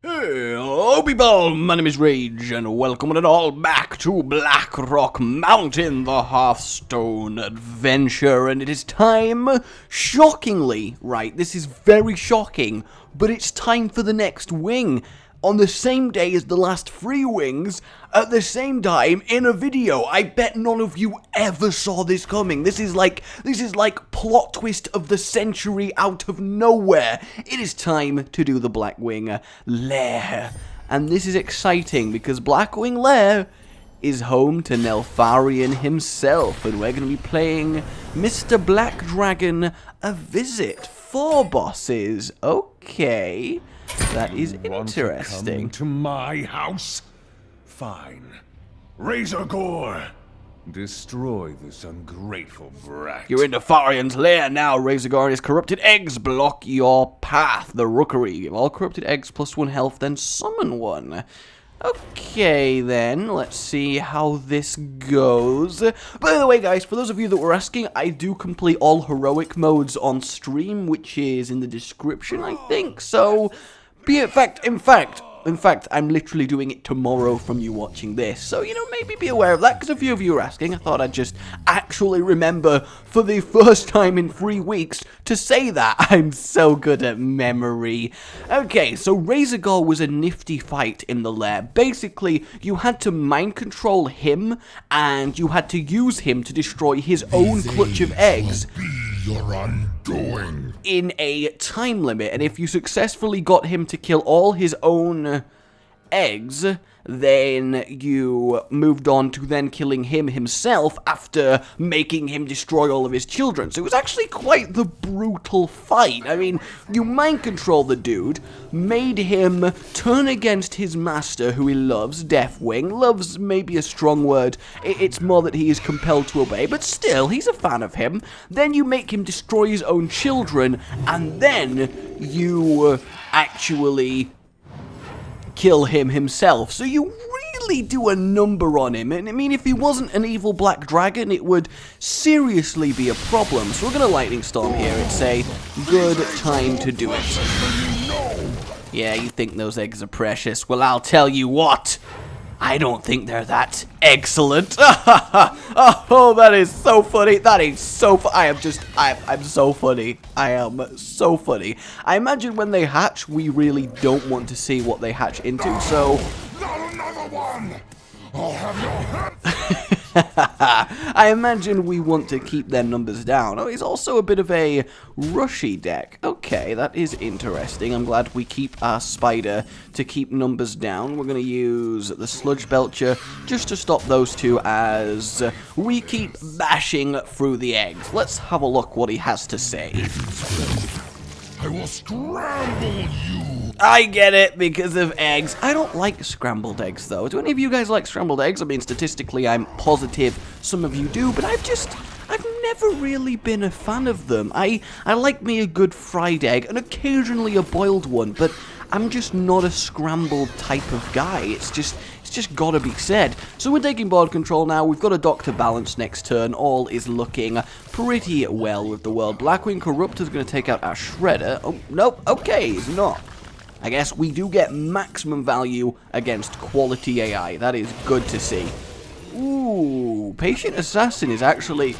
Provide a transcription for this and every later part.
Hello people, my name is Rage and welcome one and all back to Blackrock Mountain, the Hearthstone adventure, and it is time, shockingly, right, this is very shocking, but it's time for the next wing. On the same day as the last 3 wings, at the same time, in a video. I bet none of you ever saw this coming. This is like plot twist of the century out of nowhere. It is time to do the Blackwing Lair. And this is exciting because Blackwing Lair is home to Nefarian himself, and we're going to be playing Mr. Black Dragon a visit. 4 bosses. Okay. That is interesting. Want to come to my house? Fine. Razorgore! Destroy this ungrateful brat. You're in Nefarian's lair now. Razorgore and his corrupted eggs block your path. The rookery. Give all corrupted eggs +1 health, then summon one. Okay, then. Let's see how this goes. By the way, guys, for those of you that were asking, I do complete all heroic modes on stream, which is in the description, I think. So, in fact, I'm literally doing it tomorrow from you watching this. So, maybe be aware of that, because a few of you are asking. I thought I'd just actually remember for the first time in 3 weeks to say that. I'm so good at memory. Okay, so Razorgore was a nifty fight in the lair. Basically, you had to mind control him, and you had to use him to destroy his own clutch of eggs. Your undoing. In a time limit, and if you successfully got him to kill all his own eggs, then you moved on to then killing him himself after making him destroy all of his children. So it was actually quite the brutal fight. I mean, you mind control the dude, made him turn against his master, who he loves, Deathwing. Loves maybe a strong word. It's more that he is compelled to obey, but still, he's a fan of him. Then you make him destroy his own children, and then you actually kill him himself. So you really do a number on him. And I mean, if he wasn't an evil black dragon, it would seriously be a problem. So we're gonna lightning storm here. It's a good time to do it. Yeah, you think those eggs are precious. Well, I'll tell you what. I don't think they're that excellent. Oh, that is so funny. That is so I'm so funny. I am so funny. I imagine when they hatch, we really don't want to see what they hatch into, so... Not another one! I'll have your head! I imagine we want to keep their numbers down. Oh, he's also a bit of a rushy deck. Okay, that is interesting. I'm glad we keep our spider to keep numbers down. We're going to use the Sludge Belcher just to stop those two as we keep bashing through the eggs. Let's have a look what he has to say. I will scramble you! I get it, because of eggs. I don't like scrambled eggs, though. Do any of you guys like scrambled eggs? I mean, statistically, I'm positive some of you do, but I've never really been a fan of them. I like me a good fried egg, and occasionally a boiled one, but I'm just not a scrambled type of guy. It's just gotta be said. So we're taking board control now. We've got a Doctor Balance next turn. All is looking pretty well with the world. Blackwing Corrupt is going to take out our Shredder. Oh, nope. Okay, he's not. I guess we do get maximum value against quality AI. That is good to see. Ooh, Patient Assassin is actually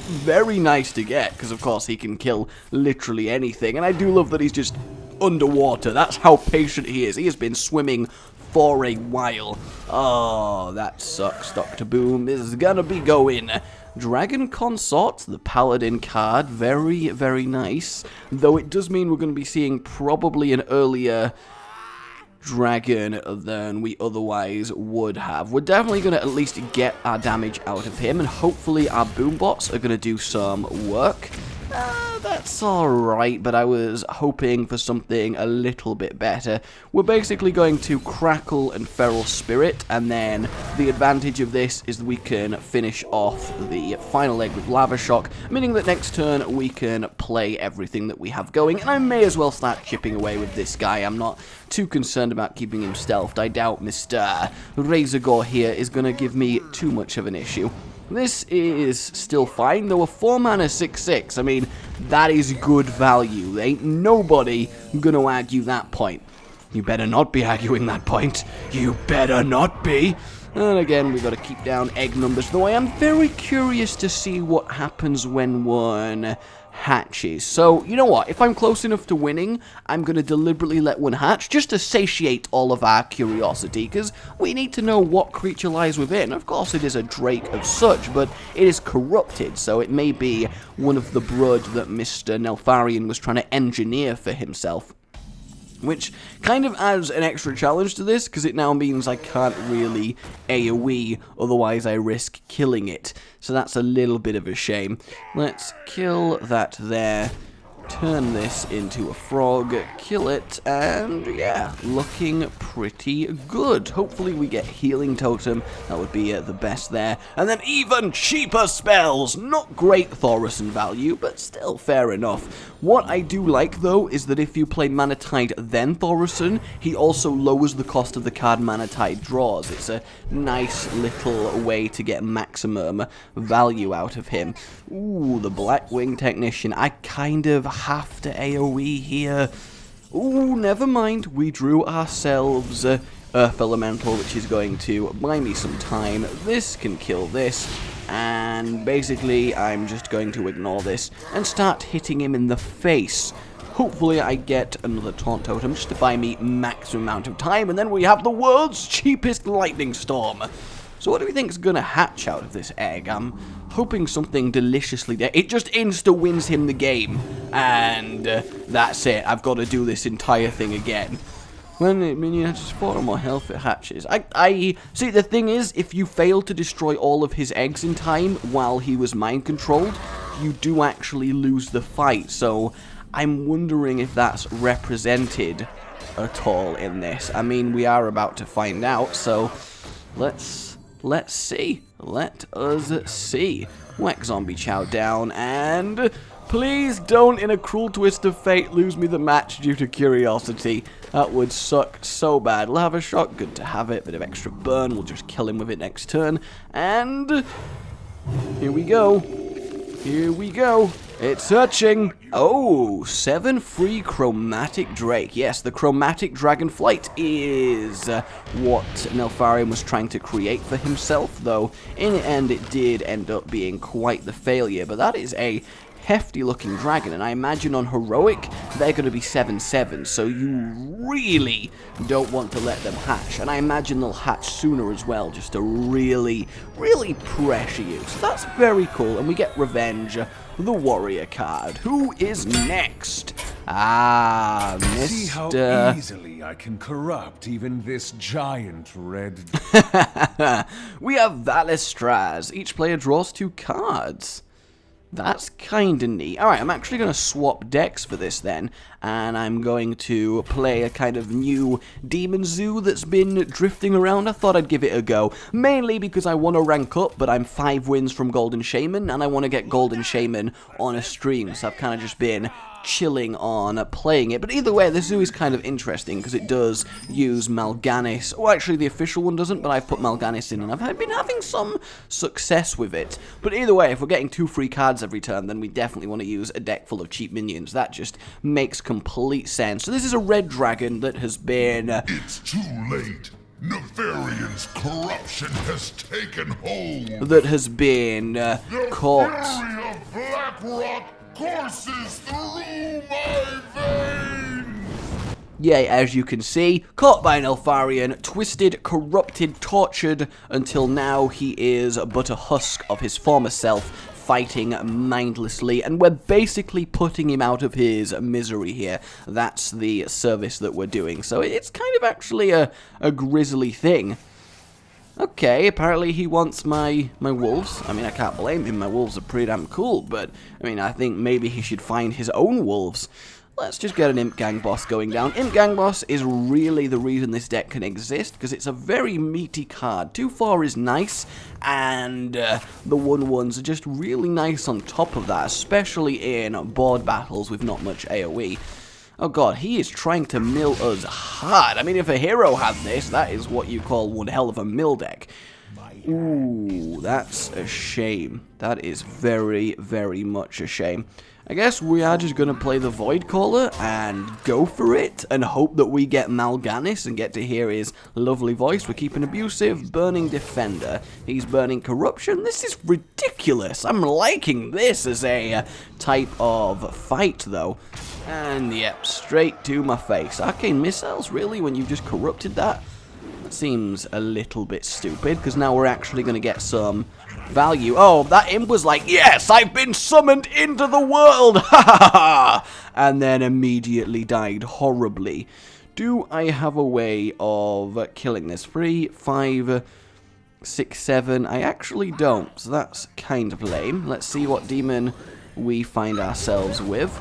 very nice to get, because of course he can kill literally anything. And I do love that he's just underwater. That's how patient he is. He has been swimming for a while. Oh, that sucks, Dr. Boom. This is gonna be going. Dragon Consort, the Paladin card, very, very nice. Though it does mean we're going to be seeing probably an earlier dragon than we otherwise would have. We're definitely going to at least get our damage out of him, and hopefully our boombots are going to do some work. That's alright, but I was hoping for something a little bit better. We're basically going to Crackle and Feral Spirit, and then the advantage of this is that we can finish off the final egg with Lava Shock, meaning that next turn we can play everything that we have going, and I may as well start chipping away with this guy. I'm not too concerned about keeping him stealthed. I doubt Mr. Razorgore here is going to give me too much of an issue. This is still fine, though a 4-mana 6/6, I mean, that is good value. Ain't nobody gonna argue that point. You better not be arguing that point. You better not be. And again, we've got to keep down egg numbers, though I am very curious to see what happens when one hatches. So, you know what? If I'm close enough to winning, I'm going to deliberately let one hatch, just to satiate all of our curiosity, because we need to know what creature lies within. Of course, it is a drake of such, but it is corrupted, so it may be one of the brood that Mr. Nefarian was trying to engineer for himself. Which kind of adds an extra challenge to this, because it now means I can't really AoE, otherwise I risk killing it. So that's a little bit of a shame. Let's kill that there, turn this into a frog, kill it, and yeah, looking pretty good. Hopefully we get Healing Totem, that would be the best there. And then even cheaper spells! Not great Thaurissan value, but still fair enough. What I do like, though, is that if you play Mana Tide then Thaurissan, he also lowers the cost of the card Mana Tide draws. It's a nice little way to get maximum value out of him. Ooh, the Blackwing Technician. I kind of have to AoE here. Ooh, never mind. We drew ourselves Earth Elemental, which is going to buy me some time. This can kill this, and basically I'm just going to ignore this and start hitting him in the face. Hopefully I get another Taunt Totem just to buy me maximum amount of time, and then we have the world's cheapest Lightning Storm. So what do we think is going to hatch out of this egg? I'm hoping something deliciously there. It just insta-wins him the game, and that's it. I've got to do this entire thing again. When a minion has 4 or more health, it hatches. I see, the thing is, if you fail to destroy all of his eggs in time while he was mind-controlled, you do actually lose the fight. So I'm wondering if that's represented at all in this. I mean, we are about to find out, so let's see. Let us see. Whack Zombie Chow down, and please don't, in a cruel twist of fate, lose me the match due to curiosity. That would suck so bad. Lava Shock, good to have it. Bit of extra burn, we'll just kill him with it next turn. And here we go. Here we go. It's hatching. Oh, 7 free Chromatic Drake. Yes, the Chromatic Dragonflight is what Nefarian was trying to create for himself, though in the end it did end up being quite the failure. But that is a hefty looking dragon, and I imagine on Heroic they're going to be 7/7, so you really don't want to let them hatch, and I imagine they'll hatch sooner as well, just to really pressure you. So that's very cool, and we get Revenge, the Warrior card. Who is next? Ah, Mr. See how easily I can corrupt even this giant red. We have Vaelastrasz. Each player draws 2 cards. That's kinda neat. Alright, I'm actually going to swap decks for this then, and I'm going to play a kind of new Demon Zoo that's been drifting around. I thought I'd give it a go, mainly because I want to rank up, but I'm 5 wins from Golden Shaman, and I want to get Golden Shaman on a stream, so I've kind of just been chilling on playing it. But either way, the zoo is kind of interesting because it does use Mal'Ganis. Oh, actually the official one doesn't, but I've put Mal'Ganis in and I've been having some success with it. But either way, if we're getting 2 free cards every turn, then we definitely want to use a deck full of cheap minions. That just makes complete sense. So this is a red dragon that has been It's too late. Nefarian's corruption has taken hold. that has been caught. The fury of Blackrock courses through my veins. Yeah, as you can see, caught by Nefarian, twisted, corrupted, tortured, until now he is but a husk of his former self, fighting mindlessly, and we're basically putting him out of his misery here. That's the service that we're doing, so it's kind of actually a grisly thing. Okay, apparently he wants my wolves. I mean, I can't blame him, my wolves are pretty damn cool, but, I mean, I think maybe he should find his own wolves. Let's just get an Imp Gang Boss going down. Imp Gang Boss is really the reason this deck can exist, because it's a very meaty card. 2/4 is nice, and the 1/1s are just really nice on top of that, especially in board battles with not much AoE. Oh god, he is trying to mill us hard. I mean, if a hero had this, that is what you call one hell of a mill deck. Ooh, that's a shame. That is very, very much a shame. I guess we are just going to play the Void Caller and go for it and hope that we get Mal'Ganis and get to hear his lovely voice. We're keeping Abusive, Burning Defender. He's Burning Corruption. This is ridiculous. I'm liking this as a type of fight, though. And, yep, straight to my face. Arcane Missiles, really, when you've just corrupted that? That seems a little bit stupid, because now we're actually going to get some value. Oh, that imp was like, yes, I've been summoned into the world, ha ha ha, and then immediately died horribly. Do I have a way of killing this? 3, 5, 6, 7, I actually don't, so that's kind of lame. Let's see what demon we find ourselves with.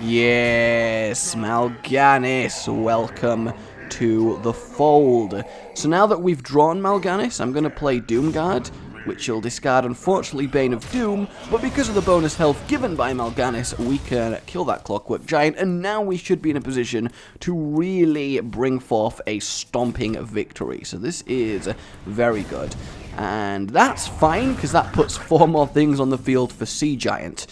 Yes, Mal'Ganis, welcome to the fold. So now that we've drawn Mal'Ganis, I'm going to play Doomguard, which will discard, unfortunately, Bane of Doom, but because of the bonus health given by Mal'Ganis, we can kill that Clockwork Giant, and now we should be in a position to really bring forth a stomping victory. So this is very good. And that's fine, because that puts 4 more things on the field for Sea Giant.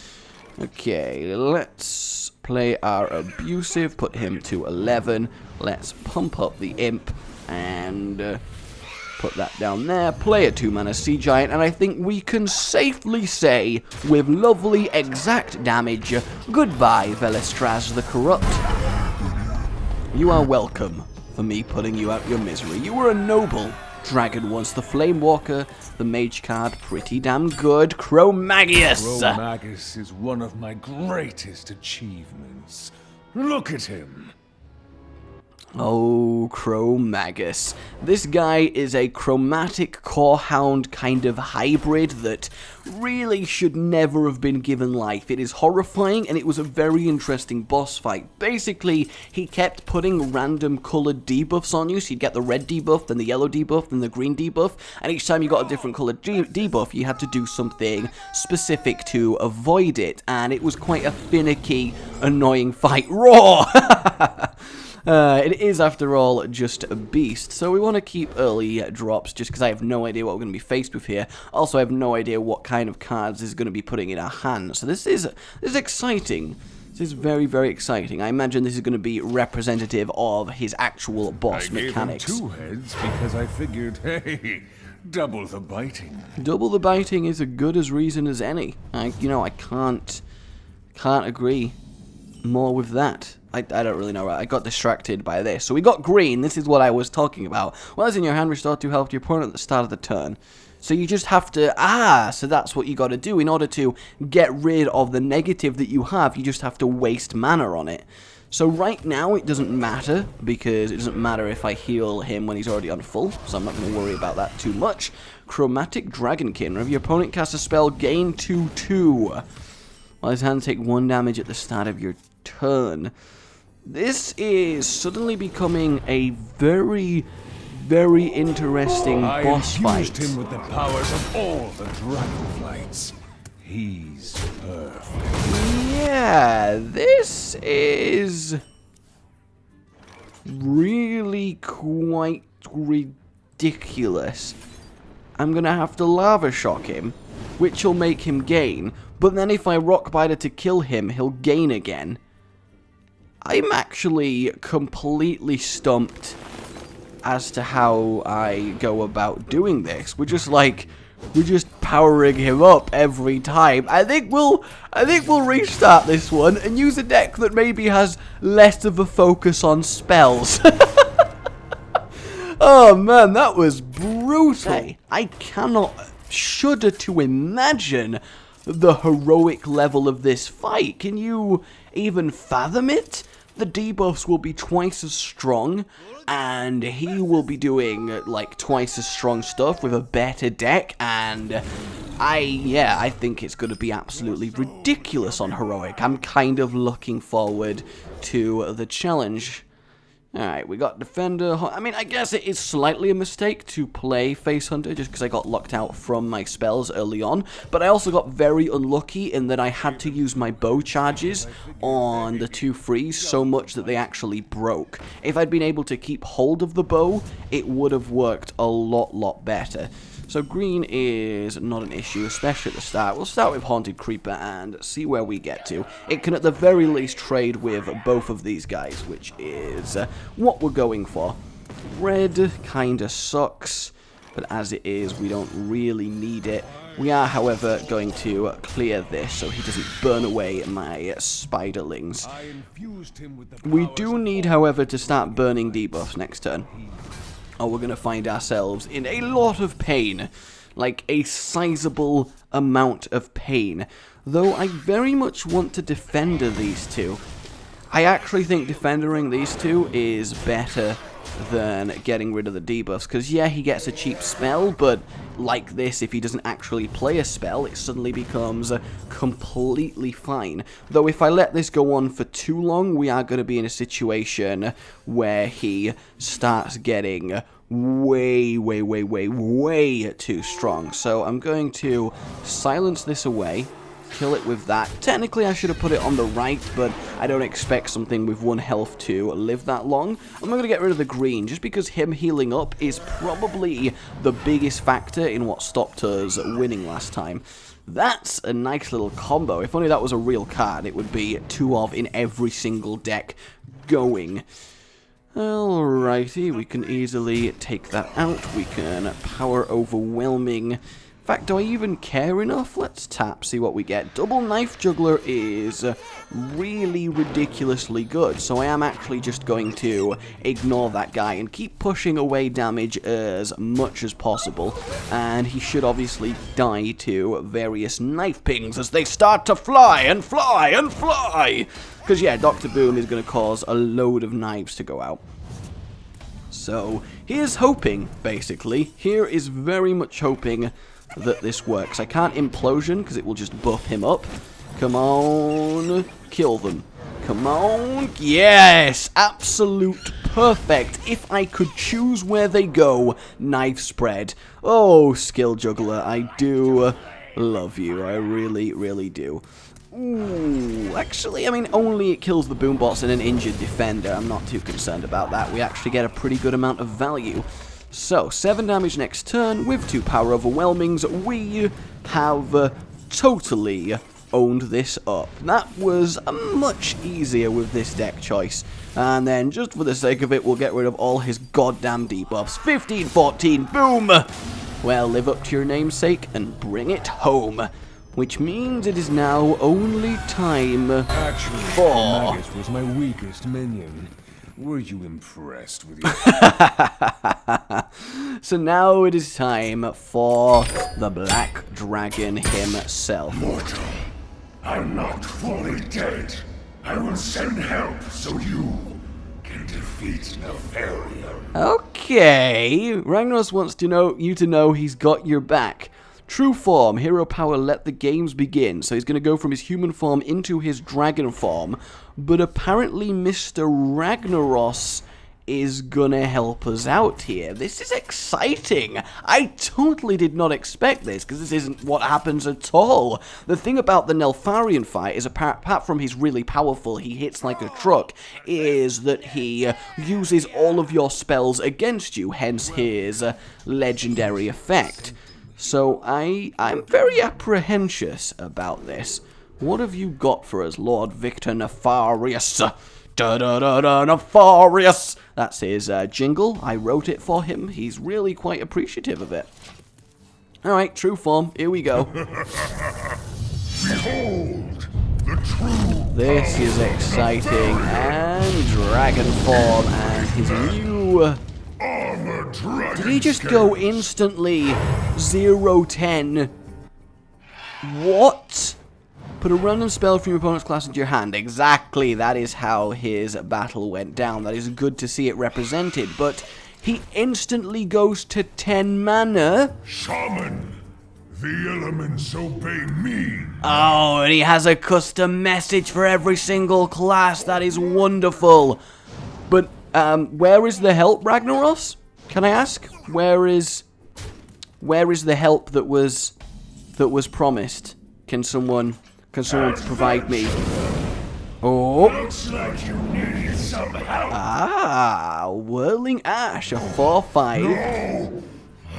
Okay, let's play our Abusive, put him to 11. Let's pump up the Imp, and put that down there, play a 2-mana Sea Giant, and I think we can safely say, with lovely exact damage, goodbye, Vaelastrasz the Corrupt. You are welcome for me putting you out your misery. You were a noble dragon once. The Flame Walker, the Mage card, pretty damn good. Chromaggus! Chromaggus is one of my greatest achievements. Look at him. Oh, Chromaggus. This guy is a chromatic corehound kind of hybrid that really should never have been given life. It is horrifying, and it was a very interesting boss fight. Basically, he kept putting random colored debuffs on you, so you'd get the red debuff, then the yellow debuff, then the green debuff, and each time you got a different colored debuff, you had to do something specific to avoid it, and it was quite a finicky, annoying fight. Raw! It is, after all, just a beast, so we want to keep early drops just because I have no idea what we're going to be faced with here. Also, I have no idea what kind of cards this is going to be putting in our hands, so this is exciting. This is very, very exciting. I imagine this is going to be representative of his actual boss mechanics. I gave him 2 heads because I figured, hey, double the biting. Double the biting is as good as reason as any. I can't agree more with that. I don't really know. I got distracted by this. So we got green. This is what I was talking about. While it's in your hand, restore 2 health to your opponent at the start of the turn. So you just have to... so that's what you got to do. In order to get rid of the negative that you have, you just have to waste mana on it. So right now, it doesn't matter, because it doesn't matter if I heal him when he's already on full, so I'm not going to worry about that too much. Chromatic Dragonkin. Whenever your opponent casts a spell, gain 2/2. While his hand take 1 damage at the start of your turn. This is suddenly becoming a very, very interesting boss fight. I infused him with the powers of all the dragonflights. He's perfect. Yeah, this is really quite ridiculous. I'm gonna have to Lava Shock him, which will make him gain, but then if I Rock Biter to kill him, he'll gain again. I'm actually completely stumped as to how I go about doing this. We're just powering him up every time. I think we'll restart this one and use a deck that maybe has less of a focus on spells. Oh man, that was brutal. I cannot shudder to imagine the heroic level of this fight. Can you even fathom it? The debuffs will be twice as strong, and he will be doing like twice as strong stuff with a better deck, and I think it's going to be absolutely ridiculous on heroic. I'm kind of looking forward to the challenge. Alright, we got Defender. I mean, I guess it is slightly a mistake to play Face Hunter just because I got locked out from my spells early on, but I also got very unlucky in that I had to use my bow charges on the 2 frees so much that they actually broke. If I'd been able to keep hold of the bow, it would have worked a lot better. So green is not an issue, especially at the start. We'll start with Haunted Creeper and see where we get to. It can at the very least trade with both of these guys, which is what we're going for. Red kinda sucks, but as it is, we don't really need it. We are, however, going to clear this so he doesn't burn away my spiderlings. We do need, however, to start burning debuffs next turn, or we're going to find ourselves in a lot of pain. Like, a sizable amount of pain. Though I very much want to Defender these two. I actually think Defendering these two is better than getting rid of the debuffs, because yeah, he gets a cheap spell, but like this, if he doesn't actually play a spell, it suddenly becomes completely fine. Though if I let this go on for too long, we are going to be in a situation where he starts getting way too strong. So I'm going to silence this away, kill it with that. Technically I should have put it on the right, but I don't expect something with 1 health to live that long. I'm going to get rid of the green, just because him healing up is probably the biggest factor in what stopped us winning last time. That's a nice little combo. If only that was a real card, it would be 2 of in every single deck going. Alrighty, we can easily take that out. We can power overwhelming. In fact, do I even care enough? Let's tap, see what we get. Double Knife Juggler is really ridiculously good, so I am actually just going to ignore that guy and keep pushing away damage as much as possible. And he should obviously die to various knife pings as they start to fly and fly and fly! Because yeah, Dr. Boom is going to cause a load of knives to go out. So, here's hoping, basically. Here is very much hoping that this works. I can't Implosion because it will just buff him up. Come on, kill them. Come on, yes, absolute perfect. If I could choose where they go, knife spread. Oh, Skill Juggler, I do love you. I really do. Ooh, actually, I mean, only it kills the Boombots and an injured defender. I'm not too concerned about that. We actually get a pretty good amount of value. So, 7 damage next turn with 2 power overwhelmings. We have totally owned this up. That was much easier with this deck choice. And then, just for the sake of it, we'll get rid of all his goddamn debuffs. 15, 14, boom! Well, live up to your namesake and bring it home. Which means it is now only time Actually, for... Chromaggus was my weakest minion. Were you impressed with your... So now it is time for the Black Dragon himself. Mortal, I'm not fully dead. I will send help so you can defeat Nefarian. Okay, Ragnaros wants you to know he's got your back. True form, hero power, let the games begin. So he's going to go from his human form into his dragon form. But apparently Mr. Ragnaros is going to help us out here. This is exciting. I totally did not expect this, because this isn't what happens at all. The thing about the Nefarian fight is, apart from he's really powerful, he hits like a truck, is that he uses all of your spells against you, hence his legendary effect. So I'm very apprehensive about this. What have you got for us, Lord Victor Nefarious? Da-da-da-da, Nefarious! That's his jingle. I wrote it for him. He's really quite appreciative of it. Alright, true form. Here we go. Behold, the true This is exciting. And dragon form and his new... armored dragon. Did he just go instantly 0-10? What? Put a random spell from your opponent's class into your hand. Exactly, that is how his battle went down. That is good to see it represented, but he instantly goes to 10 mana. Shaman, the elements obey me. Oh, and he has a custom message for every single class. That is wonderful. But, where is the help, Ragnaros? Can I ask? Where is the help that was promised? Can someone provide me? Oh. Looks like you needed some help. Ah, Whirling Ash, a 4/5. No,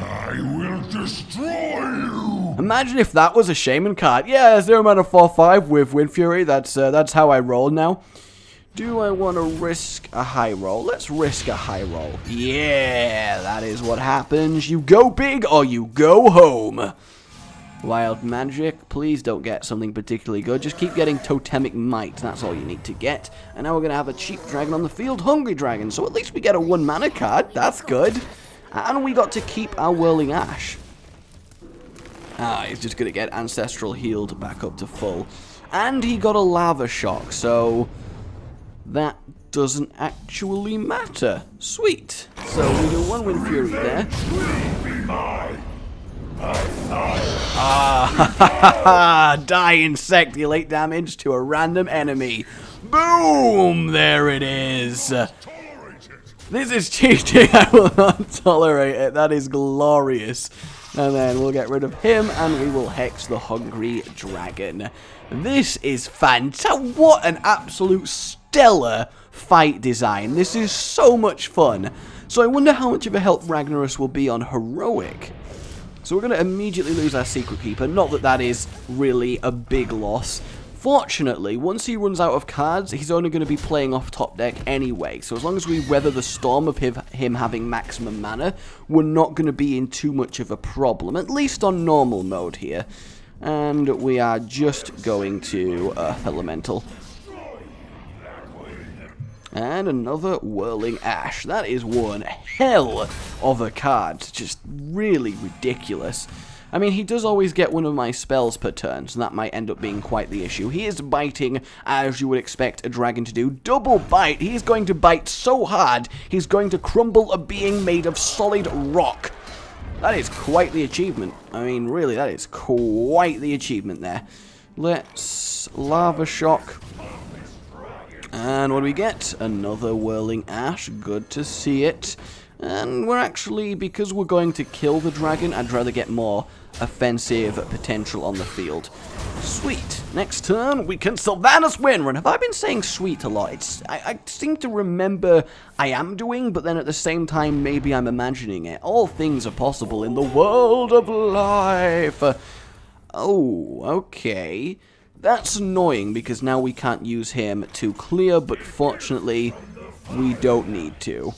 I will destroy you! Imagine if that was a Shaman card. Yeah, 0 mana 4/5 with Wind Fury. That's how I roll now. Do I want to risk a high roll? Let's risk a high roll. Yeah, that is what happens. You go big or you go home. Wild Magic, please don't get something particularly good. Just keep getting Totemic Might. That's all you need to get. And now we're going to have a cheap dragon on the field, Hungry Dragon. So at least we get a 1 mana card. That's good. And we got to keep our Whirling Ash. He's just going to get Ancestral healed back up to full. And he got a Lava Shock, so that doesn't actually matter. Sweet. So we do 1 Wind Fury there. Die insect, deal 8 damage to a random enemy. Boom! There it is. This is cheating. I will not tolerate it. That is glorious. And then we'll get rid of him and we will hex the Hungry Dragon. This is fantastic. What an absolute stellar fight design. This is so much fun. So I wonder how much of a help Ragnaros will be on Heroic. So we're going to immediately lose our Secret Keeper. Not that that is really a big loss. Fortunately, once he runs out of cards, he's only going to be playing off top deck anyway. So as long as we weather the storm of him having maximum mana, we're not going to be in too much of a problem. At least on normal mode here. And we are just going to Earth Elemental. And another Whirling Ash. That is one hell of a card. Just really ridiculous. I mean, he does always get one of my spells per turn, so that might end up being quite the issue. He is biting, as you would expect a dragon to do. Double bite! He's going to bite so hard, he's going to crumble a being made of solid rock. That is quite the achievement. I mean, really, that is quite the achievement there. Let's Lava Shock. And what do we get? Another Whirling Ash. Good to see it. And we're actually, because we're going to kill the dragon, I'd rather get more offensive potential on the field. Sweet. Next turn, we can Sylvanas Windrun. Have I been saying sweet a lot? I seem to remember I am doing, but then at the same time, maybe I'm imagining it. All things are possible in the world of life. Oh, okay. That's annoying, because now we can't use him to clear, but fortunately, we don't need to.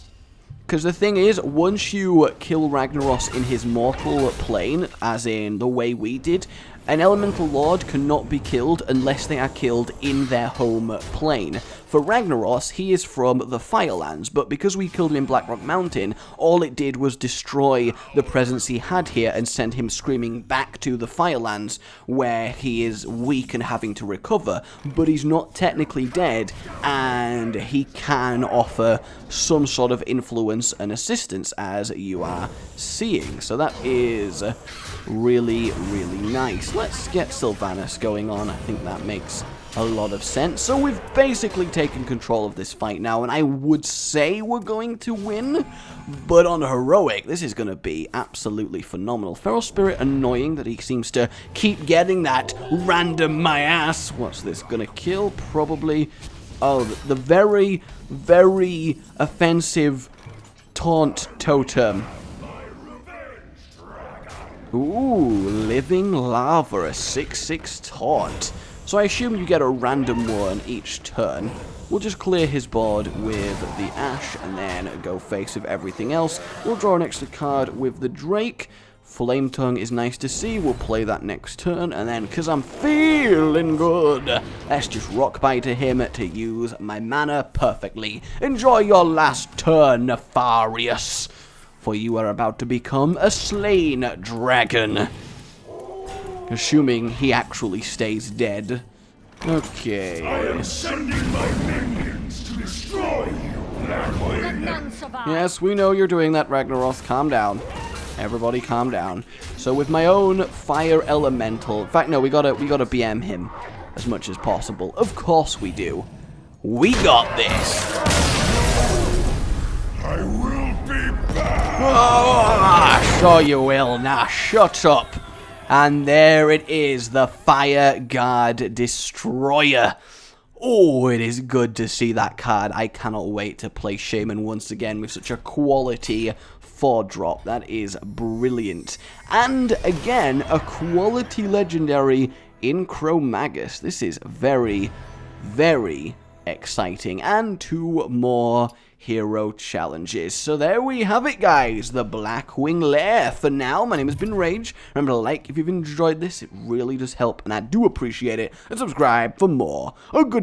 Because the thing is, once you kill Ragnaros in his mortal plane, as in the way we did, an Elemental Lord cannot be killed unless they are killed in their home plane. For Ragnaros, he is from the Firelands, but because we killed him in Blackrock Mountain, all it did was destroy the presence he had here and send him screaming back to the Firelands, where he is weak and having to recover. But he's not technically dead, and he can offer some sort of influence and assistance, as you are seeing. So that is really, really nice. Let's get Sylvanas going on. I think that makes a lot of sense. So we've basically taken control of this fight now, and I would say we're going to win, but on Heroic, this is going to be absolutely phenomenal. Feral Spirit, annoying that he seems to keep getting that random my ass. What's this going to kill? Probably, oh, the very, very offensive Taunt Totem. Ooh, Living Lava, a 6/6 taunt. So I assume you get a random one each turn. We'll just clear his board with the Ash and then go face with everything else. We'll draw an extra card with the Drake. Flame Tongue is nice to see. We'll play that next turn. And then, because I'm feeling good, let's just Rock Bite to him to use my mana perfectly. Enjoy your last turn, Nefarian. For you are about to become a slain dragon. Assuming he actually stays dead. Okay. I am sending my minions to destroy you, Blackwing. Yes, we know you're doing that, Ragnaros. Calm down. Everybody calm down. So with my own fire elemental... In fact, no, we gotta BM him as much as possible. Of course we do. We got this. I will be back. Oh, sure you will. Now shut up. And there it is, the Fire Guard Destroyer. Oh, it is good to see that card. I cannot wait to play Shaman once again with such a quality 4-drop. That is brilliant. And again, a quality legendary in Chromaggus. This is very, very exciting. And 2 more hero challenges. So there we have it, guys. The Blackwing Lair. For now, my name has been Rage. Remember to like if you've enjoyed this. It really does help, and I do appreciate it. And subscribe for more. Goodbye.